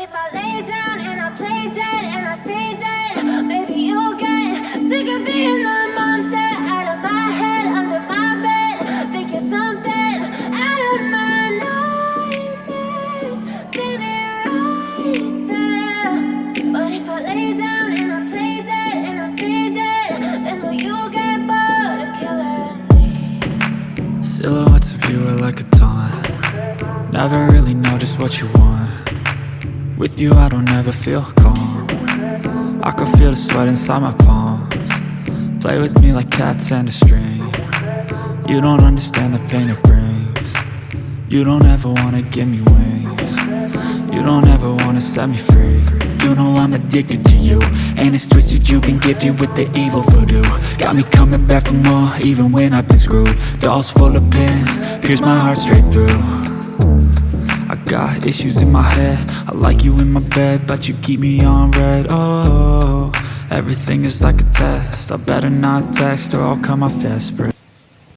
if I lay down and I play dead and I stay dead, maybe you'll get sick of being the monster out of my head, under my bed. Think you're something out of my nightmares, standing right there. But if I lay down and I play dead and I stay dead, then will you get bored of killing me? Silhouettes of you are like a taunt. Never really know just what you want. With you I don't ever feel calm. I can feel the sweat inside my palms. Play with me like cats and a string. You don't understand the pain it brings. You don't ever wanna give me wings. You don't ever wanna set me free. You know I'm addicted to you, and it's twisted, you've been gifted with the evil voodoo. Got me coming back for more, even when I've been screwed. Dolls full of pins, pierce my heart straight through. I got issues in my head, I like you in my bed, but you keep me on red. Oh, everything is like a test, I better not text or I'll come off desperate.